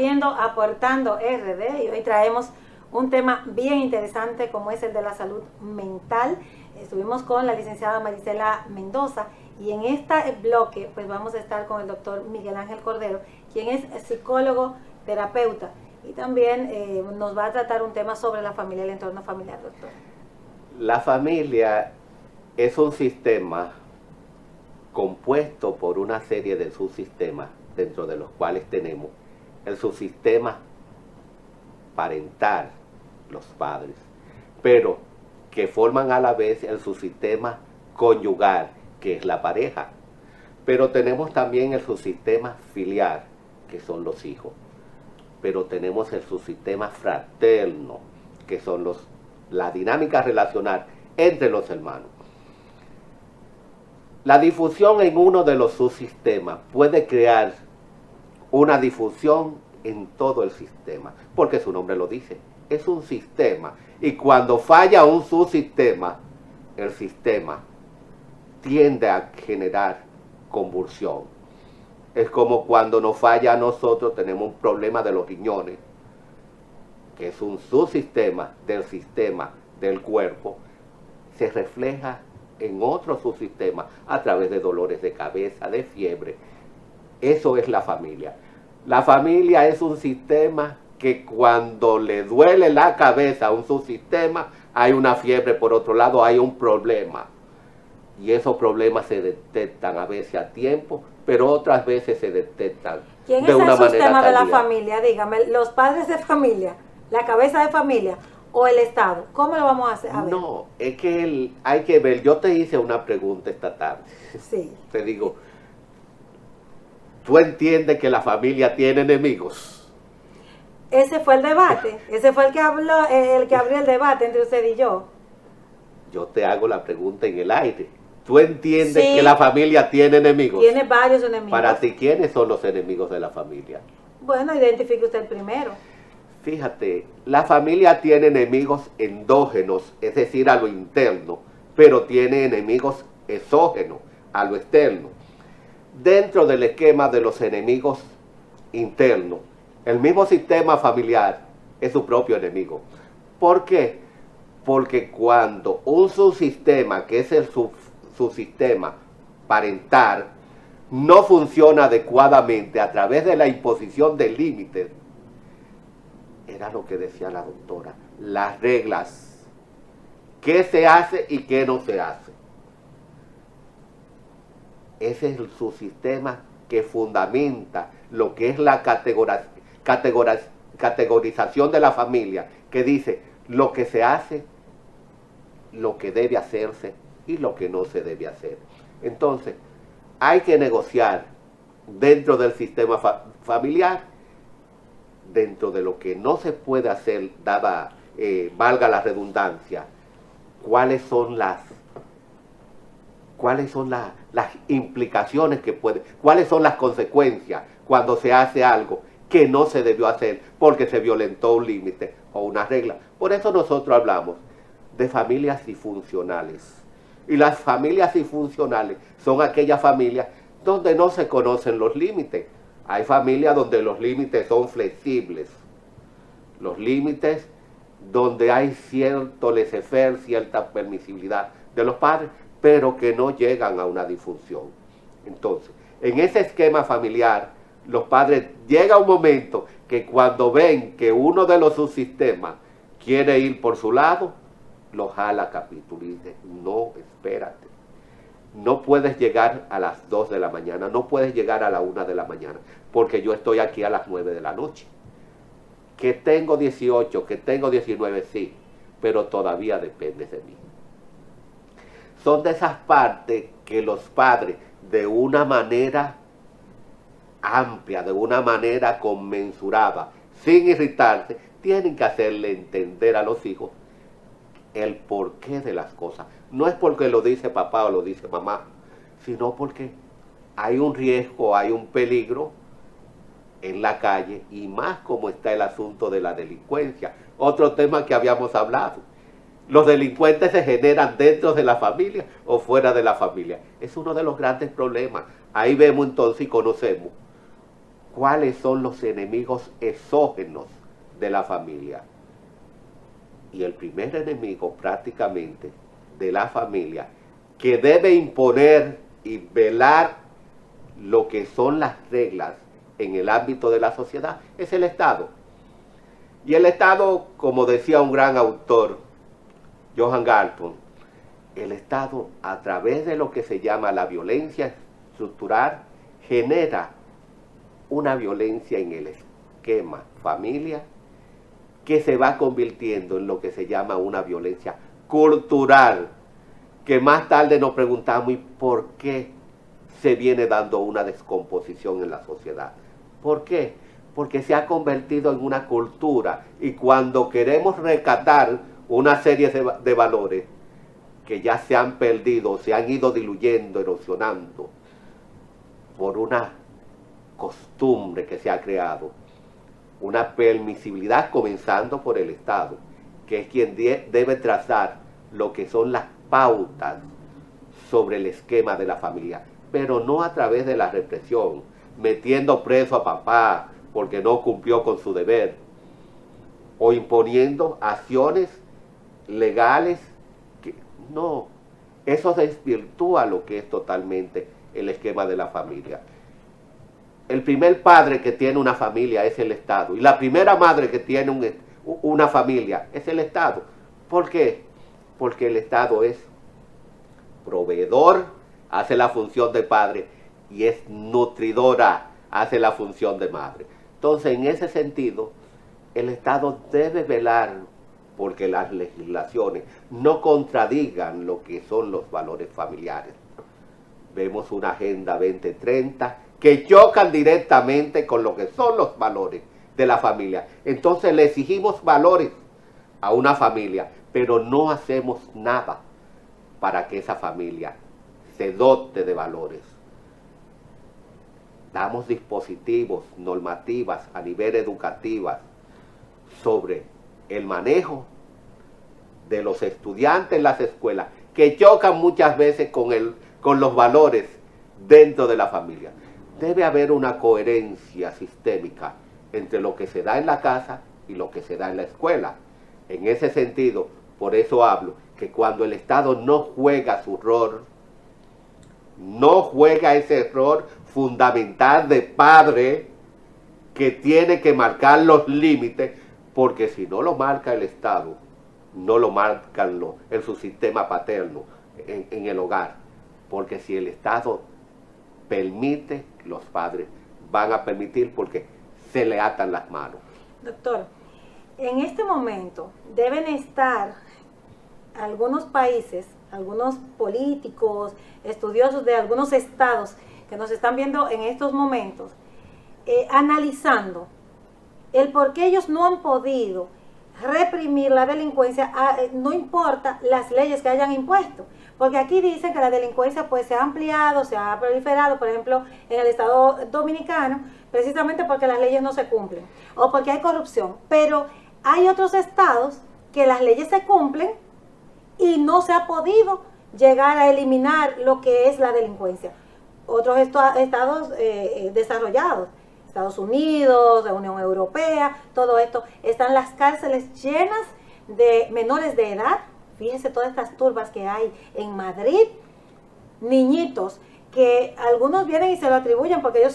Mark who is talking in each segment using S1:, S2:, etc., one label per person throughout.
S1: viendo Aportando RD y hoy traemos un tema bien interesante como es el de la salud mental. Estuvimos con la licenciada Marisela Mendoza y en este bloque pues vamos a estar con el doctor Miguel Ángel Cordero, quien es psicólogo terapeuta y también nos va a tratar un tema sobre la familia y el entorno familiar, doctor.
S2: La familia es un sistema compuesto por una serie de subsistemas, dentro de los cuales tenemos el subsistema parental, los padres, pero que forman a la vez el subsistema conyugal, que es la pareja. Pero tenemos también el subsistema filial, que son los hijos. Pero tenemos el subsistema fraterno, que son la dinámica relacional entre los hermanos. La difusión en uno de los subsistemas puede crear una difusión en todo el sistema, porque su nombre lo dice, es un sistema. Y cuando falla un subsistema, el sistema tiende a generar convulsión. Es como cuando nos falla a nosotros, tenemos un problema de los riñones, que es un subsistema del sistema del cuerpo, se refleja en otro subsistema a través de dolores de cabeza, de fiebre. Eso es la familia. La familia es un sistema que cuando le duele la cabeza a un subsistema, hay una fiebre, por otro lado hay un problema. Y esos problemas se detectan a veces a tiempo, pero otras veces se detectan
S1: ¿Quién
S2: de una
S1: es el
S2: manera
S1: sistema de la
S2: tardía.
S1: familia? Dígame, ¿los padres de familia, la cabeza de familia o el Estado? ¿Cómo lo vamos a hacer? A ver.
S2: No, es que hay que ver. Yo te hice una pregunta esta tarde.
S1: Sí.
S2: Te digo, ¿tú entiendes que la familia tiene enemigos?
S1: Ese fue el debate. Ese fue el que habló, el que abrió el debate entre usted y yo.
S2: Yo te hago la pregunta en el aire. ¿Tú entiendes
S1: Sí.
S2: que la familia tiene enemigos?
S1: Tiene varios enemigos.
S2: Para ti, ¿quiénes son los enemigos de la familia?
S1: Bueno, identifique usted primero.
S2: Fíjate, la familia tiene enemigos endógenos, es decir, a lo interno, pero tiene enemigos exógenos, a lo externo. Dentro del esquema de los enemigos internos, el mismo sistema familiar es su propio enemigo. ¿Por qué? Porque cuando un subsistema, que es el subsistema parental, no funciona adecuadamente a través de la imposición de límites, era lo que decía la doctora, las reglas, qué se hace y qué no se hace. Ese es el subsistema que fundamenta lo que es la categorización de la familia, que dice lo que se hace, lo que debe hacerse y lo que no se debe hacer. Entonces, hay que negociar dentro del sistema familiar, dentro de lo que no se puede hacer, dada, valga la redundancia, cuáles son las implicaciones que puede, cuáles son las consecuencias cuando se hace algo que no se debió hacer porque se violentó un límite o una regla. Por eso nosotros hablamos de familias disfuncionales. Y las familias disfuncionales son aquellas familias donde no se conocen los límites. Hay familias donde los límites son flexibles. Los límites donde hay cierto laissez-faire, cierta permisibilidad de los padres, pero que no llegan a una disfunción. Entonces, en ese esquema familiar, los padres llega un momento que cuando ven que uno de los subsistemas quiere ir por su lado, lo jala a capítulo y dice, no, espérate. No puedes llegar a las 2 de la mañana, no puedes llegar a la 1 de la mañana, porque yo estoy aquí a las 9 de la noche. Que tengo 18, que tengo 19, sí, pero todavía dependes de mí. Son de esas partes que los padres, de una manera amplia, de una manera conmensurada, sin irritarse, tienen que hacerle entender a los hijos el porqué de las cosas. No es porque lo dice papá o lo dice mamá, sino porque hay un riesgo, hay un peligro en la calle, y más como está el asunto de la delincuencia. Otro tema que habíamos hablado. Los delincuentes se generan dentro de la familia o fuera de la familia. Es uno de los grandes problemas. Ahí vemos entonces y conocemos cuáles son los enemigos exógenos de la familia. Y el primer enemigo prácticamente de la familia que debe imponer y velar lo que son las reglas en el ámbito de la sociedad es el Estado. Y el Estado, como decía un gran autor, Johan Galton, el Estado, a través de lo que se llama la violencia estructural, genera una violencia en el esquema familia que se va convirtiendo en lo que se llama una violencia cultural, que más tarde nos preguntamos, ¿y por qué se viene dando una descomposición en la sociedad? ¿Por qué? Porque se ha convertido en una cultura, y cuando queremos rescatar una serie de valores que ya se han perdido, se han ido diluyendo, erosionando, por una costumbre que se ha creado, una permisibilidad comenzando por el Estado, que es quien debe trazar lo que son las pautas sobre el esquema de la familia, pero no a través de la represión, metiendo preso a papá porque no cumplió con su deber, o imponiendo acciones legales que no, eso desvirtúa lo que es totalmente el esquema de la familia. El primer padre que tiene una familia es el Estado, y la primera madre que tiene una familia es el Estado. ¿Por qué? Porque el Estado es proveedor, hace la función de padre, y es nutridora, hace la función de madre. Entonces, en ese sentido, el Estado debe velar porque las legislaciones no contradigan lo que son los valores familiares. Vemos una Agenda 2030 que chocan directamente con lo que son los valores de la familia. Entonces le exigimos valores a una familia, pero no hacemos nada para que esa familia se dote de valores. Damos dispositivos, normativas a nivel educativo sobre el manejo de los estudiantes en las escuelas, que chocan muchas veces con los valores dentro de la familia. Debe haber una coherencia sistémica entre lo que se da en la casa y lo que se da en la escuela. En ese sentido, por eso hablo, que cuando el Estado no juega su rol, no juega ese rol fundamental de padre que tiene que marcar los límites, porque si no lo marca el Estado, no lo marcan en su sistema paterno, en el hogar. Porque si el Estado permite, los padres van a permitir porque se le atan las manos.
S1: Doctor, en este momento deben estar algunos países, algunos políticos, estudiosos de algunos estados que nos están viendo en estos momentos, analizando el por qué ellos no han podido reprimir la delincuencia, no importa las leyes que hayan impuesto. Porque aquí dicen que la delincuencia pues se ha ampliado, se ha proliferado, por ejemplo, en el Estado Dominicano, precisamente porque las leyes no se cumplen o porque hay corrupción. Pero hay otros estados que las leyes se cumplen y no se ha podido llegar a eliminar lo que es la delincuencia. Otros estados desarrollados, Estados Unidos, la Unión Europea, todo esto, están las cárceles llenas de menores de edad. Fíjense todas estas turbas que hay en Madrid, niñitos que algunos vienen y se lo atribuyen porque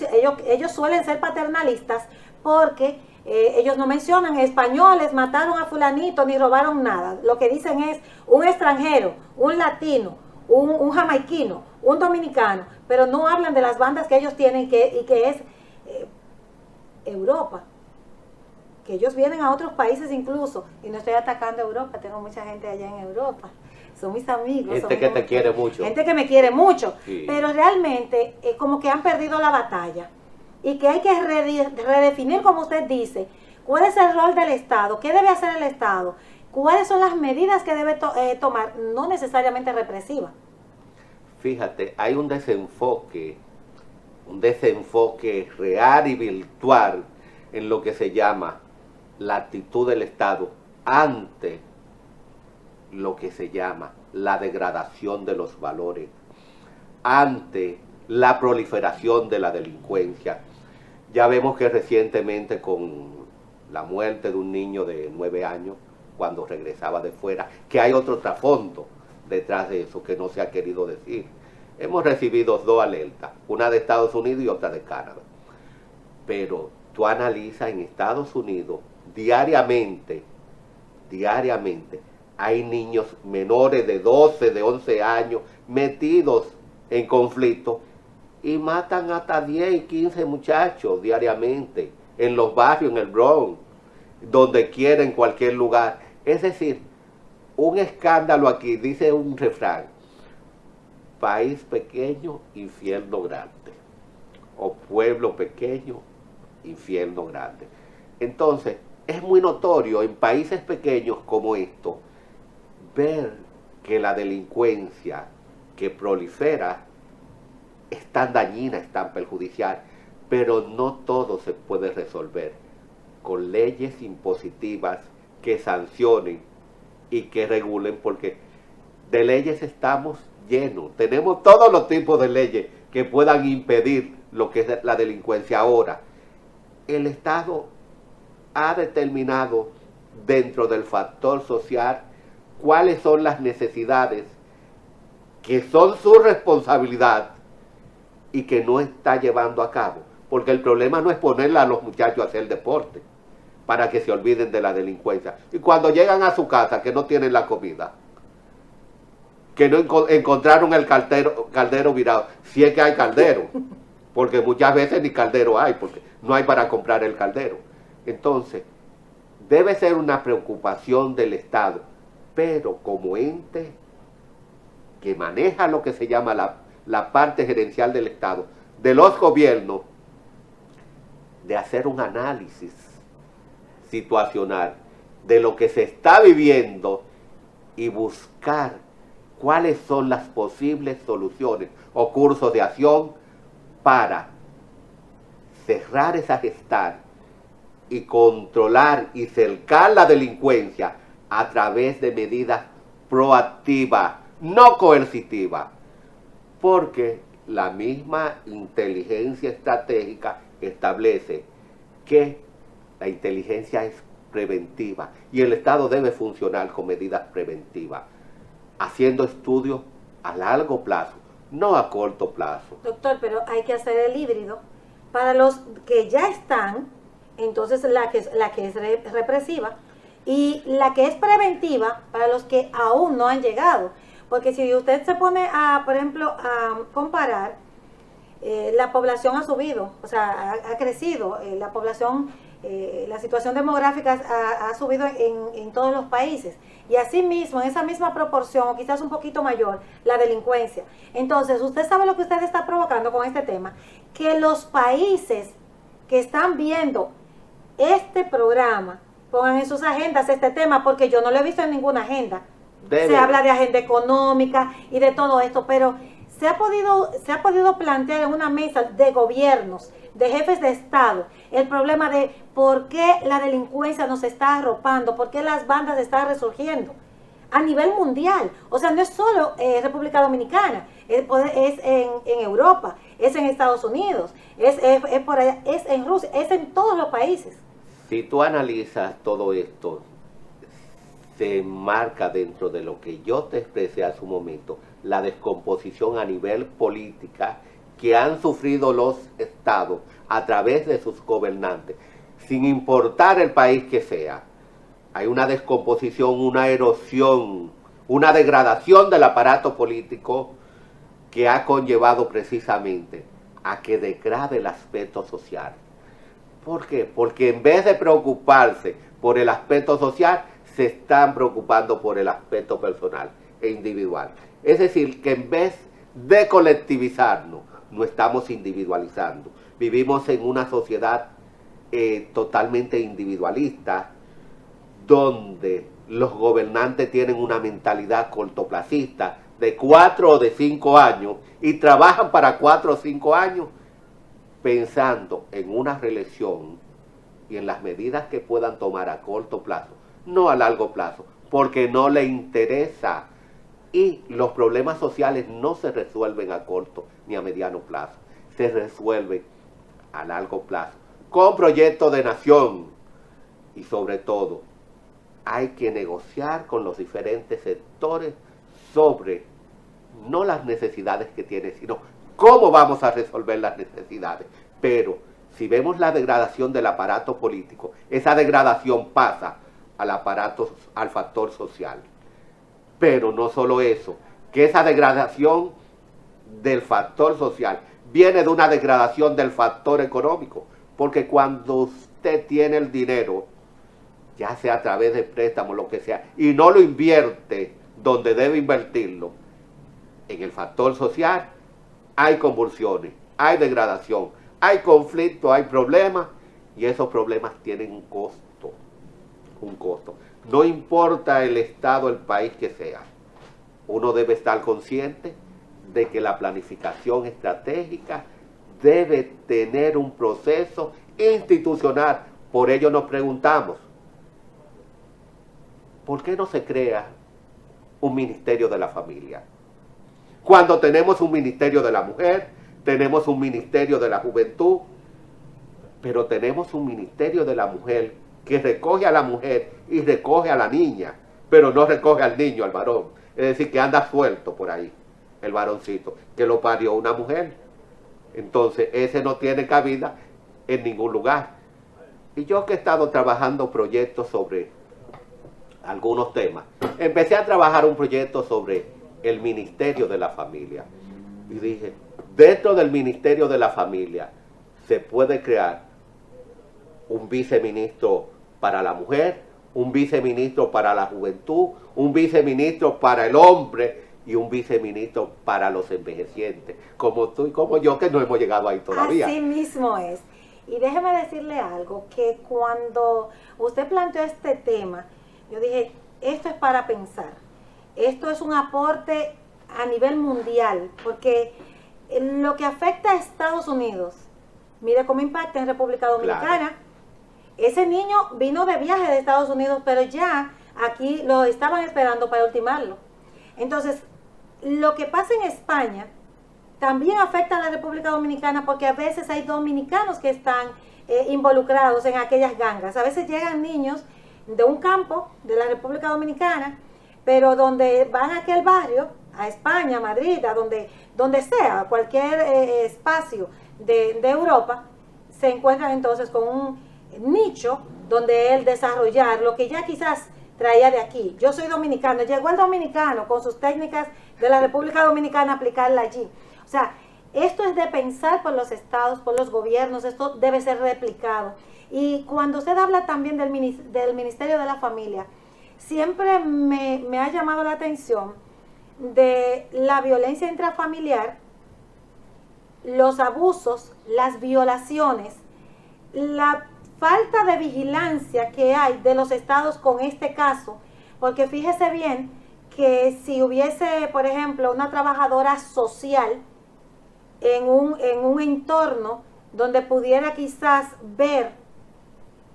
S1: ellos suelen ser paternalistas porque ellos no mencionan españoles, mataron a fulanito ni robaron nada. Lo que dicen es un extranjero, un latino, un jamaiquino, un dominicano, pero no hablan de las bandas que ellos tienen y que es Europa. Que ellos vienen a otros países incluso, y no estoy atacando a Europa, tengo mucha gente allá en Europa, son mis amigos.
S2: Gente que te quiere mucho.
S1: Gente que me quiere mucho,
S2: sí.
S1: Pero realmente como que han perdido la batalla, y que hay que redefinir, como usted dice, cuál es el rol del Estado, qué debe hacer el Estado, cuáles son las medidas que debe tomar, no necesariamente represivas.
S2: Fíjate, hay un desenfoque real y virtual en lo que se llama la actitud del Estado ante lo que se llama la degradación de los valores, ante la proliferación de la delincuencia. Ya vemos que recientemente con la muerte de un niño de 9 años, cuando regresaba de fuera, que hay otro trasfondo detrás de eso que no se ha querido decir. Hemos recibido 2 alertas, una de Estados Unidos y otra de Canadá. Pero tú analizas en Estados Unidos, diariamente, hay niños menores de 12, de 11 años metidos en conflicto y matan hasta 10 y 15 muchachos diariamente en los barrios, en el Bronx, donde quiera, en cualquier lugar. Es decir, un escándalo aquí, dice un refrán: país pequeño, infierno grande, o pueblo pequeño, infierno grande. Entonces, es muy notorio en países pequeños como estos ver que la delincuencia que prolifera es tan dañina, es tan perjudicial, pero no todo se puede resolver con leyes impositivas que sancionen y que regulen, porque de leyes estamos llenos. Tenemos todos los tipos de leyes que puedan impedir lo que es la delincuencia. Ahora, el Estado ha determinado dentro del factor social cuáles son las necesidades que son su responsabilidad y que no está llevando a cabo. Porque el problema no es ponerle a los muchachos a hacer deporte para que se olviden de la delincuencia. Y cuando llegan a su casa que no tienen la comida, que no encontraron el caldero virado, si es que hay caldero, porque muchas veces ni caldero hay, porque no hay para comprar el caldero. Entonces, debe ser una preocupación del Estado, pero como ente que maneja lo que se llama la parte gerencial del Estado, de los gobiernos, de hacer un análisis situacional de lo que se está viviendo y buscar cuáles son las posibles soluciones o cursos de acción para cerrar esa gestal y controlar y cercar la delincuencia a través de medidas proactivas, no coercitivas, porque la misma inteligencia estratégica establece que la inteligencia es preventiva y el Estado debe funcionar con medidas preventivas, haciendo estudios a largo plazo, no a corto plazo.
S1: Doctor, pero hay que hacer el híbrido. Para los que ya están, entonces la que es represiva, y la que es preventiva para los que aún no han llegado. Porque si usted se pone a, por ejemplo, a comparar, la población ha subido, o sea, ha crecido, la población, la situación demográfica ha subido en todos los países. Y asimismo, en esa misma proporción, o quizás un poquito mayor, la delincuencia. Entonces, usted sabe lo que usted está provocando con este tema, que los países que están viendo este programa pongan en sus agendas este tema, porque yo no lo he visto en ninguna agenda. Se habla de agenda económica y de todo esto, pero se ha podido plantear en una mesa de gobiernos, de jefes de Estado, el problema de por qué la delincuencia nos está arropando, por qué las bandas están resurgiendo a nivel mundial. O sea, no es solo República Dominicana, es en Europa, es en Estados Unidos, es por allá, es en Rusia, es en todos los países.
S2: Si tú analizas todo esto, se enmarca dentro de lo que yo te expresé hace un momento, la descomposición a nivel política que han sufrido los estados a través de sus gobernantes, sin importar el país que sea. Hay una descomposición, una erosión, una degradación del aparato político que ha conllevado precisamente a que degrade el aspecto social. ¿Por qué? Porque en vez de preocuparse por el aspecto social, se están preocupando por el aspecto personal e individual. Es decir, que en vez de colectivizarnos, nos estamos individualizando. Vivimos en una sociedad totalmente individualista, donde los gobernantes tienen una mentalidad cortoplacista de 4 o de 5 años y trabajan para 4 o 5 años pensando en una reelección y en las medidas que puedan tomar a corto plazo, no a largo plazo, porque no le interesa. Y los problemas sociales no se resuelven a corto ni a mediano plazo, se resuelven a largo plazo, con proyectos de nación y sobre todo hay que negociar con los diferentes sectores sobre no las necesidades que tiene, sino cómo vamos a resolver las necesidades. Pero si vemos la degradación del aparato político, esa degradación pasa al factor social. Pero no solo eso, que esa degradación del factor social viene de una degradación del factor económico, porque cuando usted tiene el dinero, ya sea a través de préstamos, lo que sea, y no lo invierte donde debe invertirlo, en el factor social hay convulsiones, hay degradación, hay conflicto, hay problemas, y esos problemas tienen un costo, un costo. No importa el estado, el país que sea, uno debe estar consciente de que la planificación estratégica debe tener un proceso institucional. Por ello nos preguntamos, ¿por qué no se crea un ministerio de la familia? Cuando tenemos un ministerio de la mujer, tenemos un ministerio de la juventud, pero tenemos un ministerio de la mujer que recoge a la mujer y recoge a la niña, pero no recoge al niño, al varón. Es decir, que anda suelto por ahí, el varoncito, que lo parió una mujer. Entonces, ese no tiene cabida en ningún lugar. Y yo que he estado trabajando proyectos sobre algunos temas, empecé a trabajar un proyecto sobre el Ministerio de la Familia. Y dije, dentro del Ministerio de la Familia se puede crear un viceministro para la mujer, un viceministro para la juventud, un viceministro para el hombre y un viceministro para los envejecientes, como tú y como yo, que no hemos llegado ahí todavía.
S1: Así mismo es. Y déjeme decirle algo, que cuando usted planteó este tema, yo dije, esto es para pensar. Esto es un aporte a nivel mundial, porque lo que afecta a Estados Unidos, mire cómo impacta en República Dominicana. Claro. Ese niño vino de viaje de Estados Unidos, pero ya aquí lo estaban esperando para ultimarlo. Entonces, lo que pasa en España también afecta a la República Dominicana, porque a veces hay dominicanos que están involucrados en aquellas gangas. A veces llegan niños de un campo de la República Dominicana, pero donde van a aquel barrio, a España, a Madrid, a donde sea, cualquier espacio de Europa, se encuentran entonces con un nicho donde él desarrollar lo que ya quizás traía de aquí. Yo soy dominicano, llegó el dominicano con sus técnicas de la República Dominicana a aplicarla allí. O sea, esto es de pensar por los estados, por los gobiernos, esto debe ser replicado. Y cuando usted habla también del Ministerio de la Familia, siempre me ha llamado la atención de la violencia intrafamiliar, los abusos, las violaciones, la falta de vigilancia que hay de los estados con este caso, porque fíjese bien que si hubiese, por ejemplo, una trabajadora social en un entorno donde pudiera quizás ver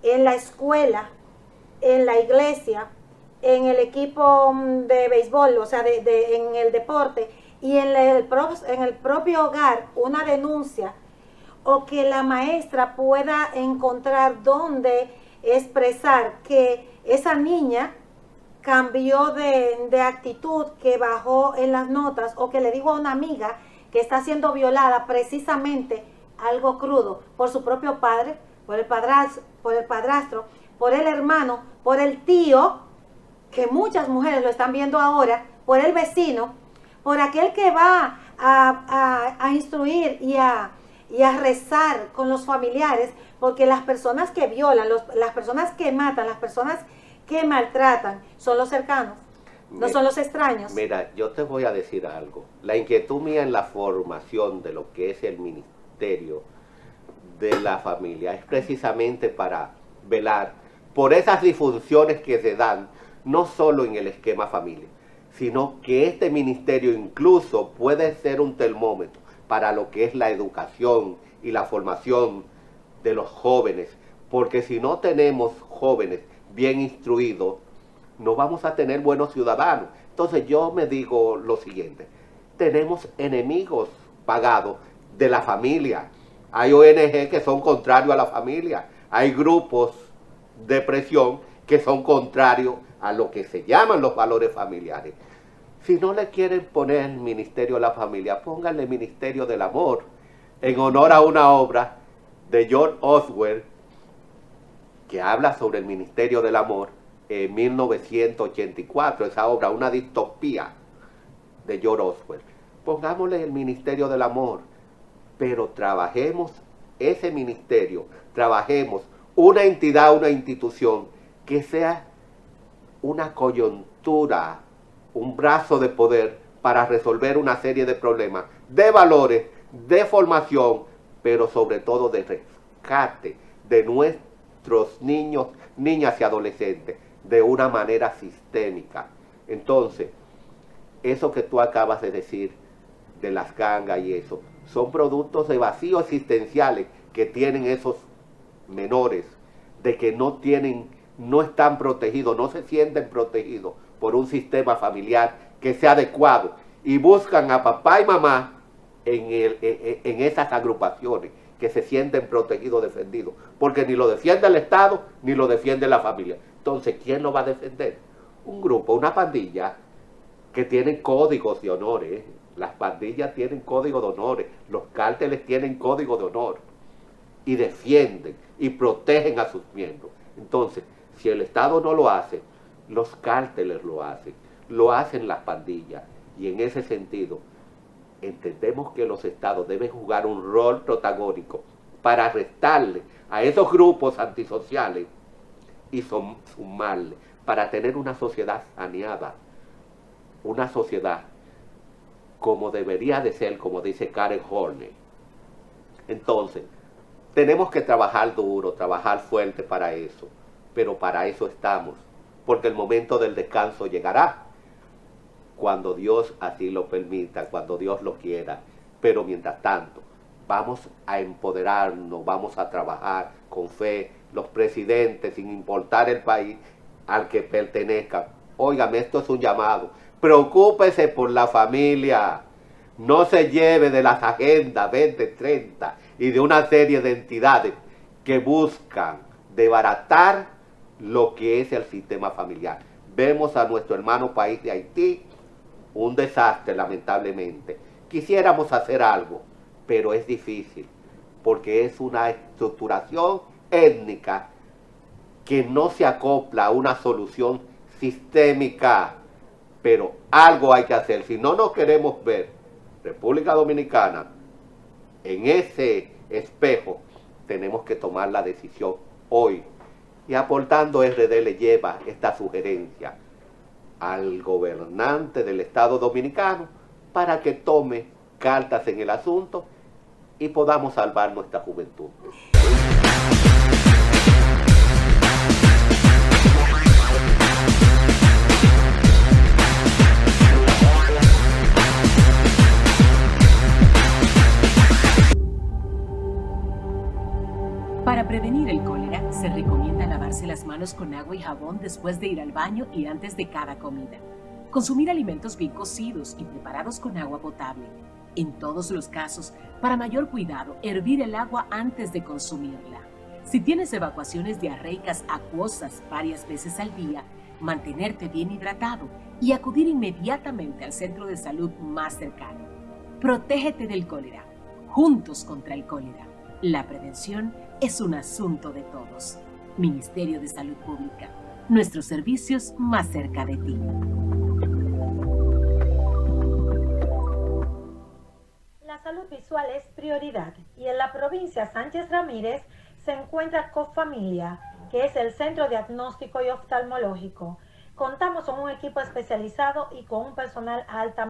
S1: en la escuela, en la iglesia, en el equipo de béisbol, o sea, en el deporte, y en el propio hogar una denuncia, o que la maestra pueda encontrar dónde expresar que esa niña cambió de actitud, que bajó en las notas, o que le dijo a una amiga que está siendo violada, precisamente algo crudo, por su propio padre, por el padrastro, por el hermano, por el tío, que muchas mujeres lo están viendo ahora, por el vecino, por aquel que va a instruir y a rezar con los familiares, porque las personas que violan, las personas que matan, las personas que maltratan, son los cercanos, no son los extraños.
S2: Mira, yo te voy a decir algo. La inquietud mía en la formación de lo que es el Ministerio de la Familia es precisamente para velar por esas disfunciones que se dan, no solo en el esquema familia, sino que este ministerio incluso puede ser un termómetro para lo que es la educación y la formación de los jóvenes, porque si no tenemos jóvenes bien instruidos, no vamos a tener buenos ciudadanos. Entonces yo me digo lo siguiente, tenemos enemigos pagados de la familia. Hay ONG que son contrarios a la familia. Hay grupos de presión que son contrarios a lo que se llaman los valores familiares. Si no le quieren poner Ministerio de la Familia, pónganle Ministerio del Amor, en honor a una obra de George Orwell que habla sobre el Ministerio del Amor en 1984, esa obra, una distopía de George Orwell. Pongámosle el Ministerio del Amor, pero trabajemos ese ministerio, trabajemos una entidad, una institución que sea una coyuntura, un brazo de poder para resolver una serie de problemas, de valores, de formación, pero sobre todo de rescate de nuestros niños, niñas y adolescentes de una manera sistémica. Entonces, eso que tú acabas de decir de las gangas y eso, son productos de vacíos existenciales que tienen esos menores, de que no están protegidos, no se sienten protegidos por un sistema familiar que sea adecuado y buscan a papá y mamá en esas agrupaciones que se sienten protegidos, defendidos, porque ni lo defiende el Estado ni lo defiende la familia. Entonces, ¿quién lo va a defender? Un grupo, una pandilla que tienen códigos de honores. Las pandillas tienen código de honores, los cárteles tienen código de honor y defienden y protegen a sus miembros. Entonces, si el Estado no lo hace, los cárteles lo hacen las pandillas, y en ese sentido entendemos que los Estados deben jugar un rol protagónico para restarle a esos grupos antisociales y sumarle para tener una sociedad saneada, una sociedad como debería de ser, como dice Karen Horney. Entonces, tenemos que trabajar duro, trabajar fuerte para eso, pero para eso estamos, porque el momento del descanso llegará, cuando Dios así lo permita, cuando Dios lo quiera. Pero mientras tanto, vamos a empoderarnos, vamos a trabajar con fe, los presidentes, sin importar el país al que pertenezcan. Óigame, esto es un llamado. Preocúpese por la familia. No se lleve de las agendas 2030 y de una serie de entidades que buscan desbaratar lo que es el sistema familiar. Vemos a nuestro hermano país de Haití, un desastre lamentablemente. Quisiéramos hacer algo, pero es difícil, porque es una estructuración étnica que no se acopla a una solución sistémica. Pero algo hay que hacer. Si no nos queremos ver, República Dominicana, en ese espejo, tenemos que tomar la decisión hoy. Y aportando RD le lleva esta sugerencia al gobernante del Estado Dominicano para que tome cartas en el asunto y podamos salvar nuestra juventud.
S3: Para prevenir el cólera, se recomienda lavarse las manos con agua y jabón después de ir al baño y antes de cada comida. Consumir alimentos bien cocidos y preparados con agua potable. En todos los casos, para mayor cuidado, hervir el agua antes de consumirla. Si tienes evacuaciones diarreicas acuosas varias veces al día, mantenerte bien hidratado y acudir inmediatamente al centro de salud más cercano. Protégete del cólera. Juntos contra el cólera. La prevención es un asunto de todos. Ministerio de Salud Pública. Nuestros servicios más cerca de ti.
S1: La salud visual es prioridad y en la provincia Sánchez Ramírez se encuentra Cofamilia, que es el centro diagnóstico y oftalmológico. Contamos con un equipo especializado y con un personal altamente